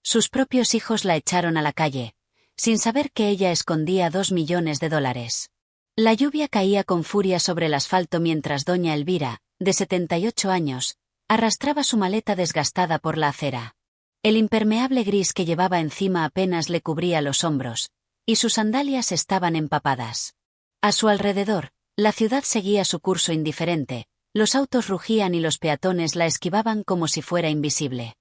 Sus propios hijos la echaron a la calle, sin saber que ella escondía $2 millones. La lluvia caía con furia sobre el asfalto mientras doña Elvira, de 78 años, arrastraba su maleta desgastada por la acera. El impermeable gris que llevaba encima apenas le cubría los hombros, y sus sandalias estaban empapadas. A su alrededor, la ciudad seguía su curso indiferente, los autos rugían y los peatones la esquivaban como si fuera invisible.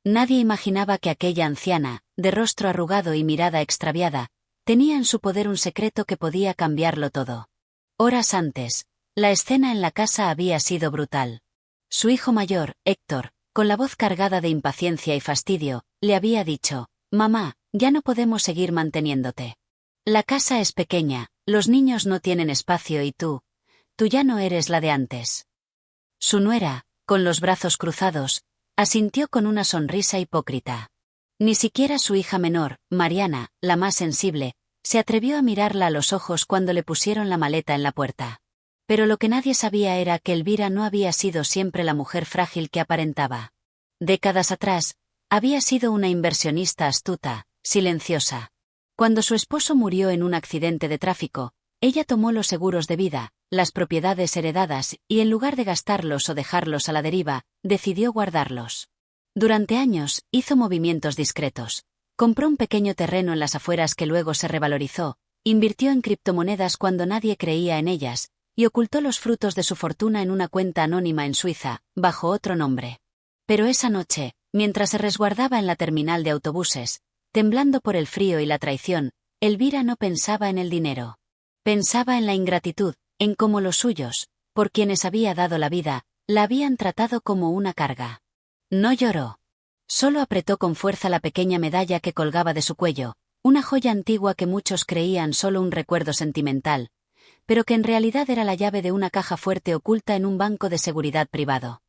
Nadie imaginaba que aquella anciana, de rostro arrugado y mirada extraviada, tenía en su poder un secreto que podía cambiarlo todo. Horas antes, la escena en la casa había sido brutal. Su hijo mayor, Héctor, con la voz cargada de impaciencia y fastidio, le había dicho: «Mamá, ya no podemos seguir manteniéndote. La casa es pequeña, los niños no tienen espacio y tú ya no eres la de antes». Su nuera, con los brazos cruzados, asintió con una sonrisa hipócrita. Ni siquiera su hija menor, Mariana, la más sensible, se atrevió a mirarla a los ojos cuando le pusieron la maleta en la puerta. Pero lo que nadie sabía era que Elvira no había sido siempre la mujer frágil que aparentaba. Décadas atrás, había sido una inversionista astuta, silenciosa. Cuando su esposo murió en un accidente de tráfico, ella tomó los seguros de vida, las propiedades heredadas, y en lugar de gastarlos o dejarlos a la deriva, decidió guardarlos. Durante años, hizo movimientos discretos. Compró un pequeño terreno en las afueras que luego se revalorizó, invirtió en criptomonedas cuando nadie creía en ellas, y ocultó los frutos de su fortuna en una cuenta anónima en Suiza, bajo otro nombre. Pero esa noche, mientras se resguardaba en la terminal de autobuses, temblando por el frío y la traición, Elvira no pensaba en el dinero. Pensaba en la ingratitud, en cómo los suyos, por quienes había dado la vida, la habían tratado como una carga. No lloró. Solo apretó con fuerza la pequeña medalla que colgaba de su cuello, una joya antigua que muchos creían solo un recuerdo sentimental, pero que en realidad era la llave de una caja fuerte oculta en un banco de seguridad privado.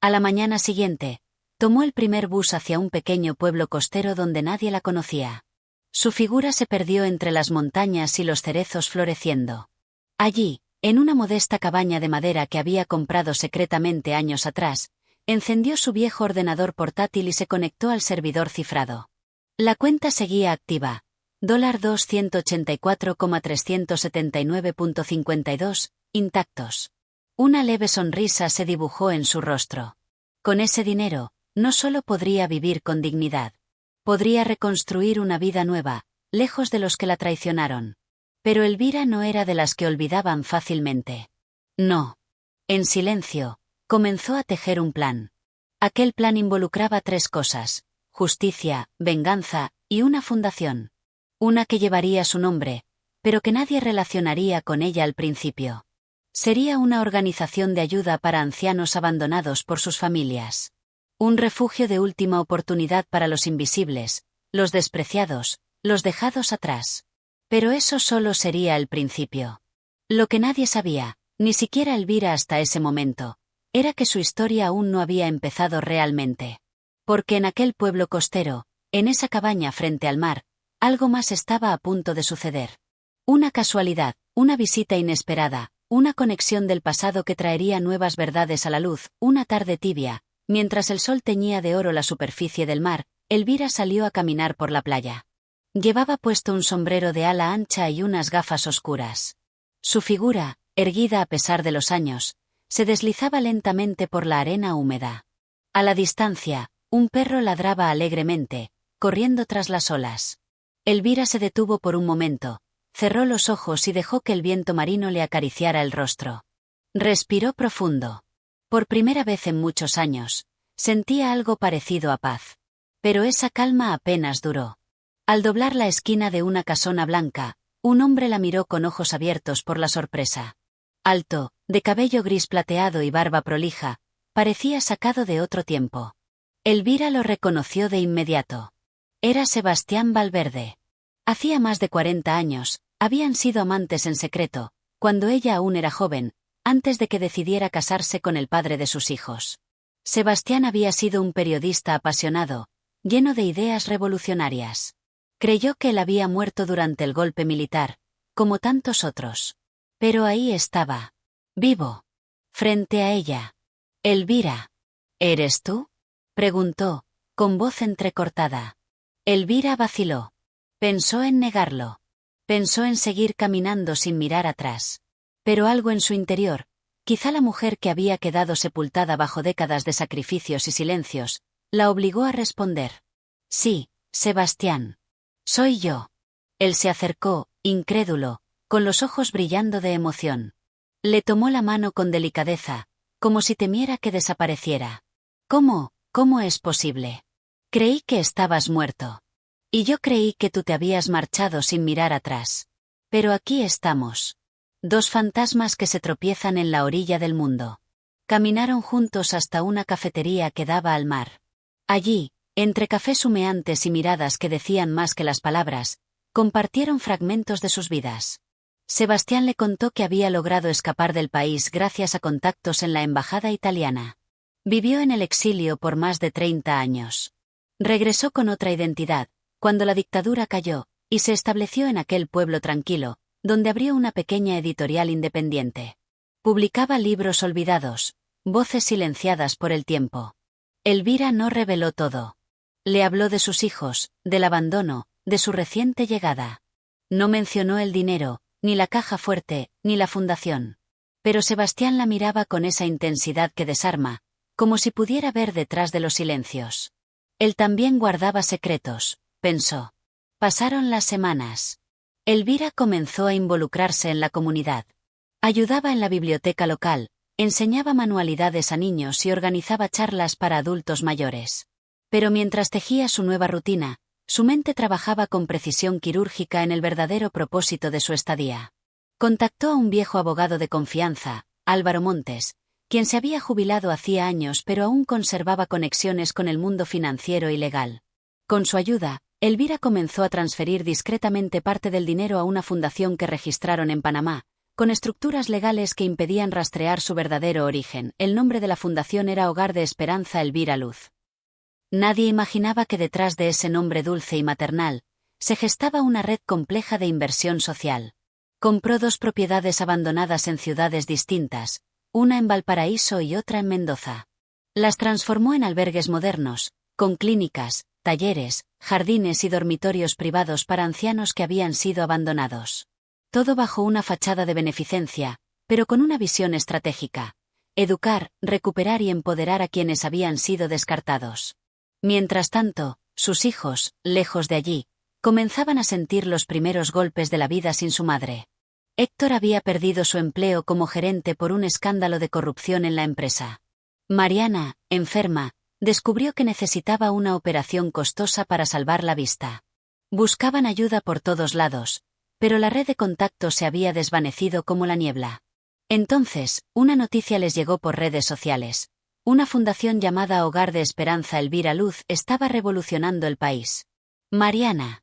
A la mañana siguiente, tomó el primer bus hacia un pequeño pueblo costero donde nadie la conocía. Su figura se perdió entre las montañas y los cerezos floreciendo. Allí, en una modesta cabaña de madera que había comprado secretamente años atrás, encendió su viejo ordenador portátil y se conectó al servidor cifrado. La cuenta seguía activa. $284,379.52, intactos. Una leve sonrisa se dibujó en su rostro. Con ese dinero, no solo podría vivir con dignidad. Podría reconstruir una vida nueva, lejos de los que la traicionaron. Pero Elvira no era de las que olvidaban fácilmente. No. En silencio, comenzó a tejer un plan. Aquel plan involucraba 3 cosas: justicia, venganza, y una fundación. Una que llevaría su nombre, pero que nadie relacionaría con ella al principio. Sería una organización de ayuda para ancianos abandonados por sus familias. Un refugio de última oportunidad para los invisibles, los despreciados, los dejados atrás. Pero eso solo sería el principio. Lo que nadie sabía, ni siquiera Elvira hasta ese momento, era que su historia aún no había empezado realmente. Porque en aquel pueblo costero, en esa cabaña frente al mar, algo más estaba a punto de suceder. Una casualidad, una visita inesperada, una conexión del pasado que traería nuevas verdades a la luz. Una tarde tibia, mientras el sol teñía de oro la superficie del mar, Elvira salió a caminar por la playa. Llevaba puesto un sombrero de ala ancha y unas gafas oscuras. Su figura, erguida a pesar de los años, se deslizaba lentamente por la arena húmeda. A la distancia, un perro ladraba alegremente, corriendo tras las olas. Elvira se detuvo por un momento, cerró los ojos y dejó que el viento marino le acariciara el rostro. Respiró profundo. Por primera vez en muchos años, sentía algo parecido a paz. Pero esa calma apenas duró. Al doblar la esquina de una casona blanca, un hombre la miró con ojos abiertos por la sorpresa. Alto, de cabello gris plateado y barba prolija, parecía sacado de otro tiempo. Elvira lo reconoció de inmediato. Era Sebastián Valverde. Hacía más de 40 años, habían sido amantes en secreto, cuando ella aún era joven, antes de que decidiera casarse con el padre de sus hijos. Sebastián había sido un periodista apasionado, lleno de ideas revolucionarias. Creyó que él había muerto durante el golpe militar, como tantos otros. Pero ahí estaba, vivo, frente a ella. Elvira. ¿Eres tú?, preguntó, con voz entrecortada. Elvira vaciló. Pensó en negarlo. Pensó en seguir caminando sin mirar atrás. Pero algo en su interior, quizá la mujer que había quedado sepultada bajo décadas de sacrificios y silencios, la obligó a responder. Sí, Sebastián. Soy yo. Él se acercó, incrédulo, con los ojos brillando de emoción. Le tomó la mano con delicadeza, como si temiera que desapareciera. ¿Cómo es posible? Creí que estabas muerto. Y yo creí que tú te habías marchado sin mirar atrás. Pero aquí estamos. Dos fantasmas que se tropiezan en la orilla del mundo. Caminaron juntos hasta una cafetería que daba al mar. Allí, entre cafés humeantes y miradas que decían más que las palabras, compartieron fragmentos de sus vidas. Sebastián le contó que había logrado escapar del país gracias a contactos en la embajada italiana. Vivió en el exilio por más de 30 años. Regresó con otra identidad, cuando la dictadura cayó, y se estableció en aquel pueblo tranquilo, donde abrió una pequeña editorial independiente. Publicaba libros olvidados, voces silenciadas por el tiempo. Elvira no reveló todo. Le habló de sus hijos, del abandono, de su reciente llegada. No mencionó el dinero, ni la caja fuerte, ni la fundación. Pero Sebastián la miraba con esa intensidad que desarma, como si pudiera ver detrás de los silencios. Él también guardaba secretos, pensó. Pasaron las semanas. Elvira comenzó a involucrarse en la comunidad. Ayudaba en la biblioteca local, enseñaba manualidades a niños y organizaba charlas para adultos mayores. Pero mientras tejía su nueva rutina, su mente trabajaba con precisión quirúrgica en el verdadero propósito de su estadía. Contactó a un viejo abogado de confianza, Álvaro Montes, quien se había jubilado hacía años pero aún conservaba conexiones con el mundo financiero y legal. Con su ayuda, Elvira comenzó a transferir discretamente parte del dinero a una fundación que registraron en Panamá, con estructuras legales que impedían rastrear su verdadero origen. El nombre de la fundación era Hogar de Esperanza Elvira Luz. Nadie imaginaba que detrás de ese nombre dulce y maternal, se gestaba una red compleja de inversión social. Compró 2 propiedades abandonadas en ciudades distintas, una en Valparaíso y otra en Mendoza. Las transformó en albergues modernos, con clínicas, talleres, jardines y dormitorios privados para ancianos que habían sido abandonados. Todo bajo una fachada de beneficencia, pero con una visión estratégica: educar, recuperar y empoderar a quienes habían sido descartados. Mientras tanto, sus hijos, lejos de allí, comenzaban a sentir los primeros golpes de la vida sin su madre. Héctor había perdido su empleo como gerente por un escándalo de corrupción en la empresa. Mariana, enferma, descubrió que necesitaba una operación costosa para salvar la vista. Buscaban ayuda por todos lados, pero la red de contactos se había desvanecido como la niebla. Entonces, una noticia les llegó por redes sociales. Una fundación llamada Hogar de Esperanza Elvira Luz estaba revolucionando el país. Mariana,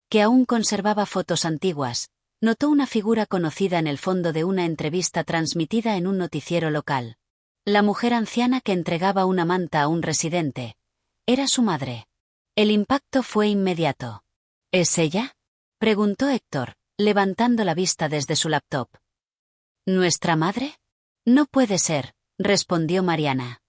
que aún conservaba fotos antiguas, notó una figura conocida en el fondo de una entrevista transmitida en un noticiero local. La mujer anciana que entregaba una manta a un residente. Era su madre. El impacto fue inmediato. ¿Es ella?, preguntó Héctor, levantando la vista desde su laptop. ¿Nuestra madre? No puede ser, respondió Mariana.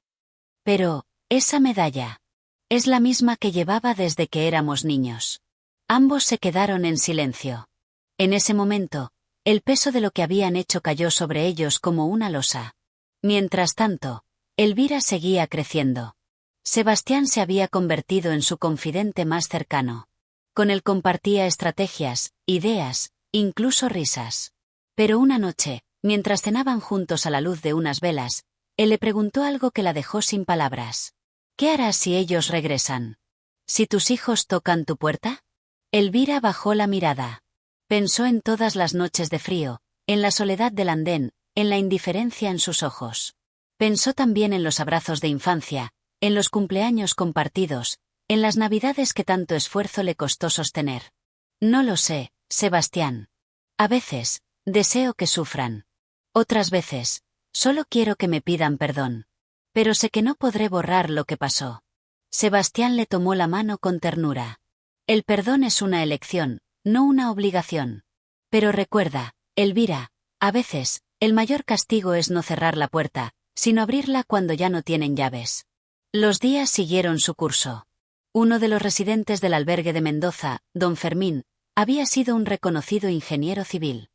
Pero, esa medalla. Es la misma que llevaba desde que éramos niños. Ambos se quedaron en silencio. En ese momento, el peso de lo que habían hecho cayó sobre ellos como una losa. Mientras tanto, Elvira seguía creciendo. Sebastián se había convertido en su confidente más cercano. Con él compartía estrategias, ideas, incluso risas. Pero una noche, mientras cenaban juntos a la luz de unas velas, él le preguntó algo que la dejó sin palabras. ¿Qué harás si ellos regresan? ¿Si tus hijos tocan tu puerta? Elvira bajó la mirada. Pensó en todas las noches de frío, en la soledad del andén, en la indiferencia en sus ojos. Pensó también en los abrazos de infancia, en los cumpleaños compartidos, en las navidades que tanto esfuerzo le costó sostener. No lo sé, Sebastián. A veces, deseo que sufran. Otras veces, solo quiero que me pidan perdón. Pero sé que no podré borrar lo que pasó. Sebastián le tomó la mano con ternura. El perdón es una elección, no una obligación. Pero recuerda, Elvira, a veces, el mayor castigo es no cerrar la puerta, sino abrirla cuando ya no tienen llaves. Los días siguieron su curso. Uno de los residentes del albergue de Mendoza, don Fermín, había sido un reconocido ingeniero civil.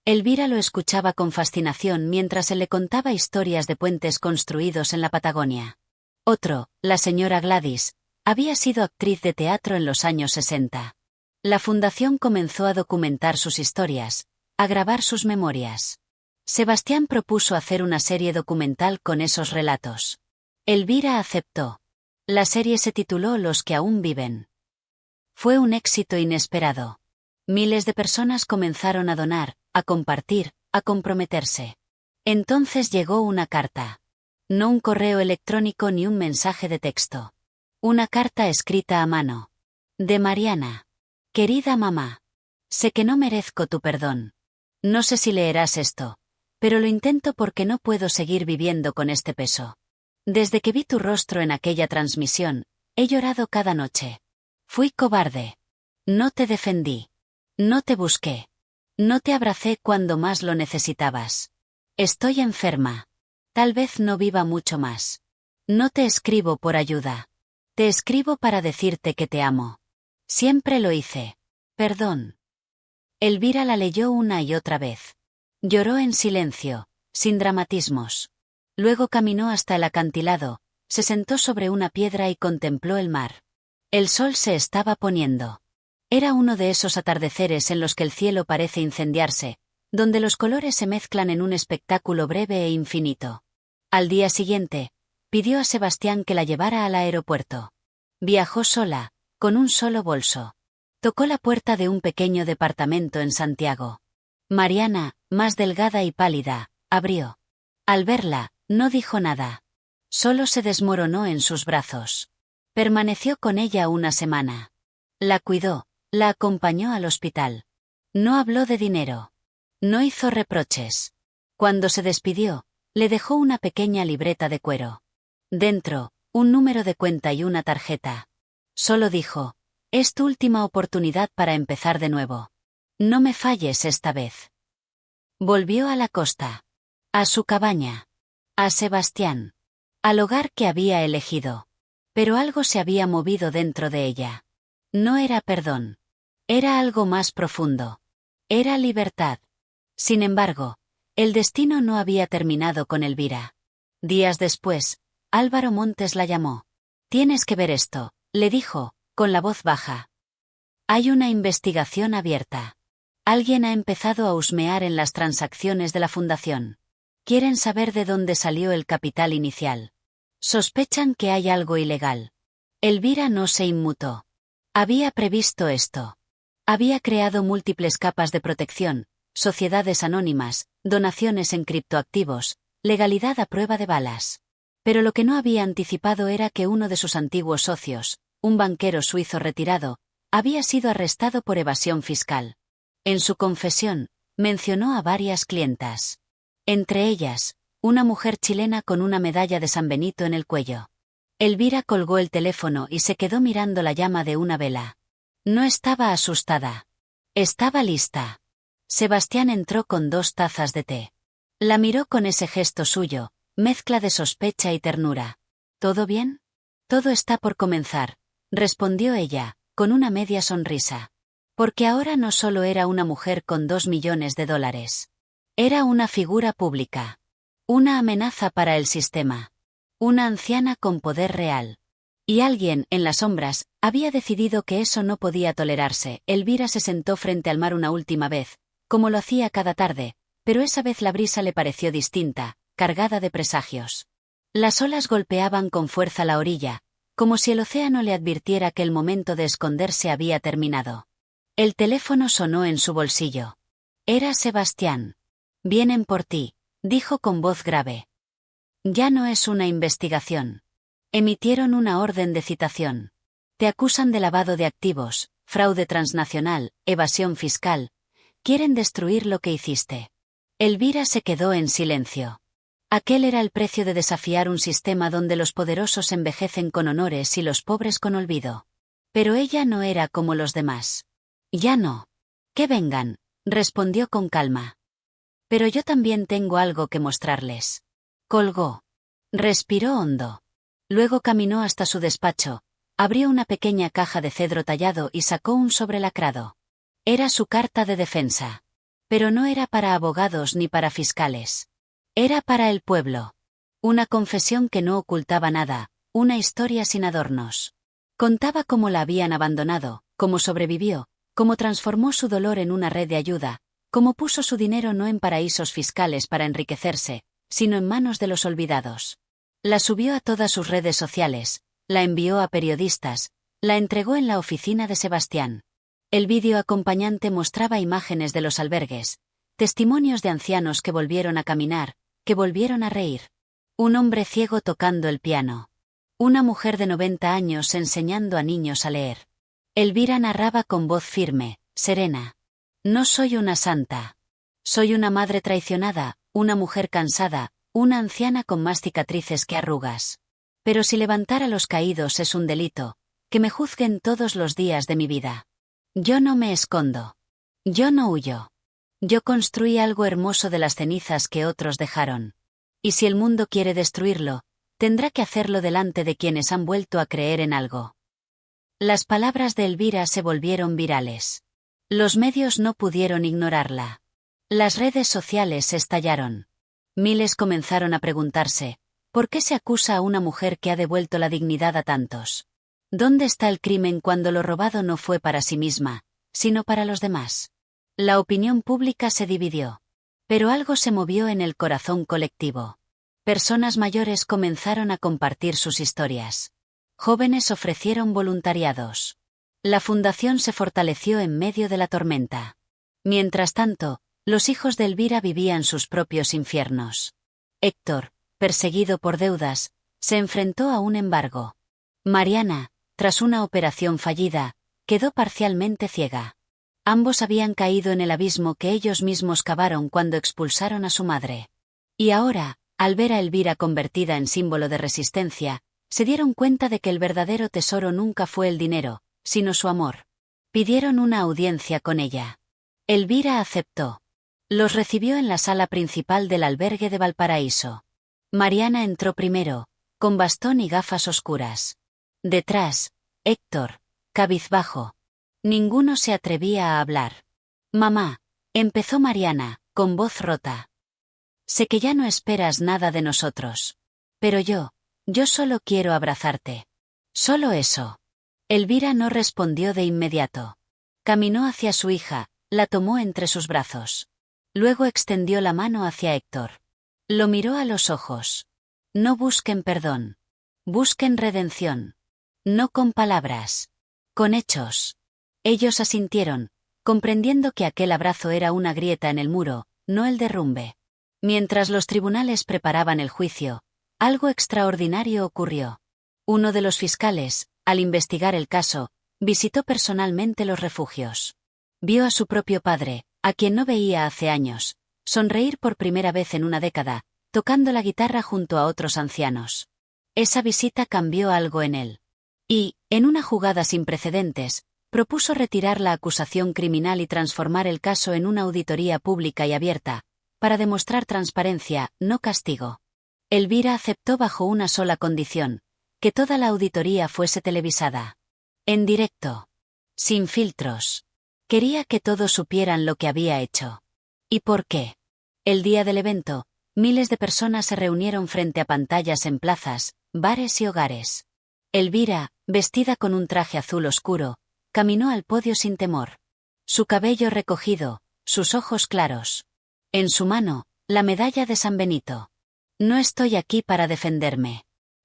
Elvira lo escuchaba con fascinación mientras él le contaba historias de puentes construidos en la Patagonia. Otro, la señora Gladys, había sido actriz de teatro en los años 60. La fundación comenzó a documentar sus historias, a grabar sus memorias. Sebastián propuso hacer una serie documental con esos relatos. Elvira aceptó. La serie se tituló Los que aún viven. Fue un éxito inesperado. Miles de personas comenzaron a donar, a compartir, a comprometerse. Entonces llegó una carta. No un correo electrónico ni un mensaje de texto. Una carta escrita a mano. De Mariana. Querida mamá. Sé que no merezco tu perdón. No sé si leerás esto, pero lo intento porque no puedo seguir viviendo con este peso. Desde que vi tu rostro en aquella transmisión, he llorado cada noche. Fui cobarde. No te defendí. No te busqué. No te abracé cuando más lo necesitabas. Estoy enferma. Tal vez no viva mucho más. No te escribo por ayuda. Te escribo para decirte que te amo. Siempre lo hice. Perdón. Elvira la leyó una y otra vez. Lloró en silencio, sin dramatismos. Luego caminó hasta el acantilado, se sentó sobre una piedra y contempló el mar. El sol se estaba poniendo. Era uno de esos atardeceres en los que el cielo parece incendiarse, donde los colores se mezclan en un espectáculo breve e infinito. Al día siguiente, pidió a Sebastián que la llevara al aeropuerto. Viajó sola, con un solo bolso. Tocó la puerta de un pequeño departamento en Santiago. Mariana, más delgada y pálida, abrió. Al verla, no dijo nada. Solo se desmoronó en sus brazos. Permaneció con ella una semana. La cuidó, la acompañó al hospital. No habló de dinero. No hizo reproches. Cuando se despidió, le dejó una pequeña libreta de cuero. Dentro, un número de cuenta y una tarjeta. Solo dijo, es tu última oportunidad para empezar de nuevo. No me falles esta vez. Volvió a la costa. A su cabaña. A Sebastián. Al hogar que había elegido. Pero algo se había movido dentro de ella. No era perdón. Era algo más profundo. Era libertad. Sin embargo, el destino no había terminado con Elvira. Días después, Álvaro Montes la llamó. Tienes que ver esto, le dijo, con la voz baja. Hay una investigación abierta. Alguien ha empezado a husmear en las transacciones de la fundación. Quieren saber de dónde salió el capital inicial. Sospechan que hay algo ilegal. Elvira no se inmutó. Había previsto esto. Había creado múltiples capas de protección, sociedades anónimas, donaciones en criptoactivos, legalidad a prueba de balas. Pero lo que no había anticipado era que uno de sus antiguos socios, un banquero suizo retirado, había sido arrestado por evasión fiscal. En su confesión, mencionó a varias clientas. Entre ellas, una mujer chilena con una medalla de San Benito en el cuello. Elvira colgó el teléfono y se quedó mirando la llama de una vela. No estaba asustada. Estaba lista. Sebastián entró con 2 tazas de té. La miró con ese gesto suyo, mezcla de sospecha y ternura. ¿Todo bien? Todo está por comenzar, respondió ella, con una media sonrisa. Porque ahora no solo era una mujer con $2 millones. Era una figura pública. Una amenaza para el sistema. Una anciana con poder real. Y alguien, en las sombras, había decidido que eso no podía tolerarse. Elvira se sentó frente al mar una última vez, como lo hacía cada tarde, pero esa vez la brisa le pareció distinta, cargada de presagios. Las olas golpeaban con fuerza la orilla, como si el océano le advirtiera que el momento de esconderse había terminado. El teléfono sonó en su bolsillo. Era Sebastián. Vienen por ti, dijo con voz grave. Ya no es una investigación. Emitieron una orden de citación. Te acusan de lavado de activos, fraude transnacional, evasión fiscal. Quieren destruir lo que hiciste. Elvira se quedó en silencio. Aquel era el precio de desafiar un sistema donde los poderosos envejecen con honores y los pobres con olvido. Pero ella no era como los demás. Ya no. Que vengan, respondió con calma. Pero yo también tengo algo que mostrarles. Colgó. Respiró hondo. Luego caminó hasta su despacho, Abrió una pequeña caja de cedro tallado y sacó un sobre lacrado. Era su carta de defensa. Pero no era para abogados ni para fiscales. Era para el pueblo. Una confesión que no ocultaba nada, una historia sin adornos. Contaba cómo la habían abandonado, cómo sobrevivió, cómo transformó su dolor en una red de ayuda, cómo puso su dinero no en paraísos fiscales para enriquecerse, sino en manos de los olvidados. La subió a todas sus redes sociales, la envió a periodistas, la entregó en la oficina de Sebastián. El vídeo acompañante mostraba imágenes de los albergues, testimonios de ancianos que volvieron a caminar, que volvieron a reír. Un hombre ciego tocando el piano. Una mujer de 90 años enseñando a niños a leer. Elvira narraba con voz firme, serena. No soy una santa. Soy una madre traicionada, una mujer cansada, una anciana con más cicatrices que arrugas. Pero si levantar a los caídos es un delito, que me juzguen todos los días de mi vida. Yo no me escondo. Yo no huyo. Yo construí algo hermoso de las cenizas que otros dejaron. Y si el mundo quiere destruirlo, tendrá que hacerlo delante de quienes han vuelto a creer en algo. Las palabras de Elvira se volvieron virales. Los medios no pudieron ignorarla. Las redes sociales estallaron. Miles comenzaron a preguntarse, ¿por qué se acusa a una mujer que ha devuelto la dignidad a tantos? ¿Dónde está el crimen cuando lo robado no fue para sí misma, sino para los demás? La opinión pública se dividió. Pero algo se movió en el corazón colectivo. Personas mayores comenzaron a compartir sus historias. Jóvenes ofrecieron voluntariados. La fundación se fortaleció en medio de la tormenta. Mientras tanto, los hijos de Elvira vivían sus propios infiernos. Héctor, perseguido por deudas, se enfrentó a un embargo. Mariana, tras una operación fallida, quedó parcialmente ciega. Ambos habían caído en el abismo que ellos mismos cavaron cuando expulsaron a su madre. Y ahora, al ver a Elvira convertida en símbolo de resistencia, se dieron cuenta de que el verdadero tesoro nunca fue el dinero, sino su amor. Pidieron una audiencia con ella. Elvira aceptó. Los recibió en la sala principal del albergue de Valparaíso. Mariana entró primero, con bastón y gafas oscuras. Detrás, Héctor, cabizbajo. Ninguno se atrevía a hablar. Mamá, empezó Mariana, con voz rota. Sé que ya no esperas nada de nosotros. Pero yo solo quiero abrazarte. Solo eso. Elvira no respondió de inmediato. Caminó hacia su hija, la tomó entre sus brazos. Luego extendió la mano hacia Héctor. Lo miró a los ojos. No busquen perdón. Busquen redención. No con palabras. Con hechos. Ellos asintieron, comprendiendo que aquel abrazo era una grieta en el muro, no el derrumbe. Mientras los tribunales preparaban el juicio, algo extraordinario ocurrió. Uno de los fiscales, al investigar el caso, visitó personalmente los refugios. Vio a su propio padre, a quien no veía hace años, sonreír por primera vez en una década, tocando la guitarra junto a otros ancianos. Esa visita cambió algo en él. Y, en una jugada sin precedentes, propuso retirar la acusación criminal y transformar el caso en una auditoría pública y abierta, para demostrar transparencia, no castigo. Elvira aceptó bajo una sola condición, que toda la auditoría fuese televisada. En directo. Sin filtros. Quería que todos supieran lo que había hecho. ¿Y por qué? El día del evento, miles de personas se reunieron frente a pantallas en plazas, bares y hogares. Elvira, vestida con un traje azul oscuro, caminó al podio sin temor. Su cabello recogido, sus ojos claros. En su mano, la medalla de San Benito. No estoy aquí para defenderme.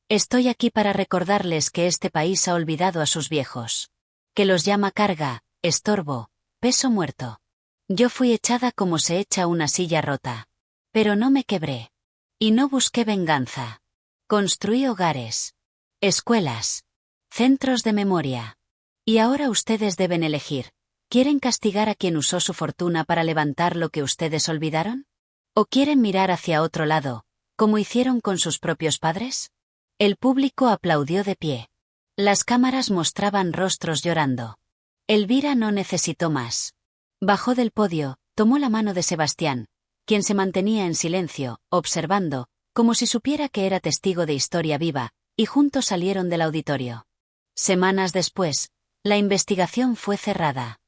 Estoy aquí para recordarles que este país ha olvidado a sus viejos. Que los llama carga, estorbo, peso muerto. Yo fui echada como se echa una silla rota. Pero no me quebré. Y no busqué venganza. Construí hogares. Escuelas. Centros de memoria. Y ahora ustedes deben elegir. ¿Quieren castigar a quien usó su fortuna para levantar lo que ustedes olvidaron? ¿O quieren mirar hacia otro lado, como hicieron con sus propios padres? El público aplaudió de pie. Las cámaras mostraban rostros llorando. Elvira no necesitó más. Bajó del podio, tomó la mano de Sebastián, quien se mantenía en silencio, observando, como si supiera que era testigo de historia viva, y juntos salieron del auditorio. Semanas después, la investigación fue cerrada.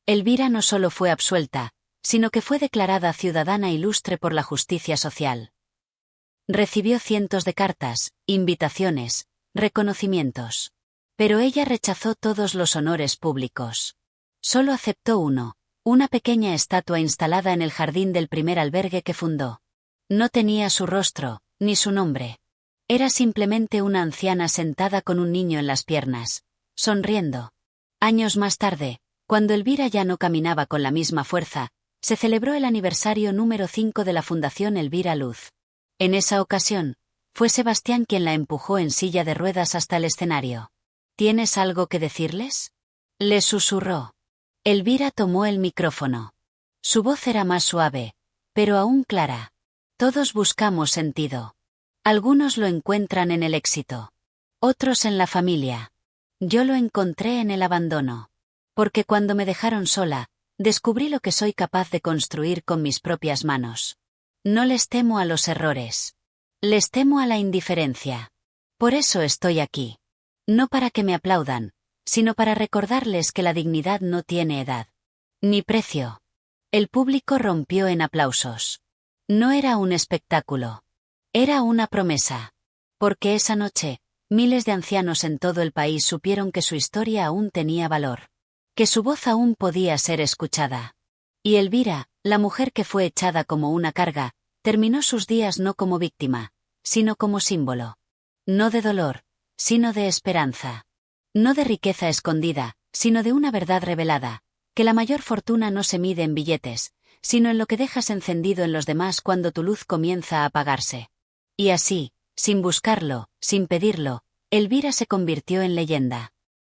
Elvira no solo fue absuelta, sino que fue declarada ciudadana ilustre por la justicia social. Recibió cientos de cartas, invitaciones, reconocimientos. Pero ella rechazó todos los honores públicos. Solo aceptó uno, una pequeña estatua instalada en el jardín del primer albergue que fundó. No tenía su rostro, ni su nombre. Era simplemente una anciana sentada con un niño en las piernas, sonriendo. Años más tarde, cuando Elvira ya no caminaba con la misma fuerza, se celebró el aniversario número 5 de la Fundación Elvira Luz. En esa ocasión, fue Sebastián quien la empujó en silla de ruedas hasta el escenario. ¿Tienes algo que decirles?, le susurró. Elvira tomó el micrófono. Su voz era más suave, pero aún clara. Todos buscamos sentido. Algunos lo encuentran en el éxito. Otros en la familia. Yo lo encontré en el abandono. Porque cuando me dejaron sola, descubrí lo que soy capaz de construir con mis propias manos. No les temo a los errores. Les temo a la indiferencia. Por eso estoy aquí. No para que me aplaudan, sino para recordarles que la dignidad no tiene edad. Ni precio. El público rompió en aplausos. No era un espectáculo. Era una promesa. Porque esa noche, miles de ancianos en todo el país supieron que su historia aún tenía valor. Que su voz aún podía ser escuchada. Y Elvira, la mujer que fue echada como una carga, terminó sus días no como víctima, sino como símbolo. No de dolor, sino de esperanza. No de riqueza escondida, sino de una verdad revelada, que la mayor fortuna no se mide en billetes, sino en lo que dejas encendido en los demás cuando tu luz comienza a apagarse. Y así, sin buscarlo, sin pedirlo, Elvira se convirtió en leyenda.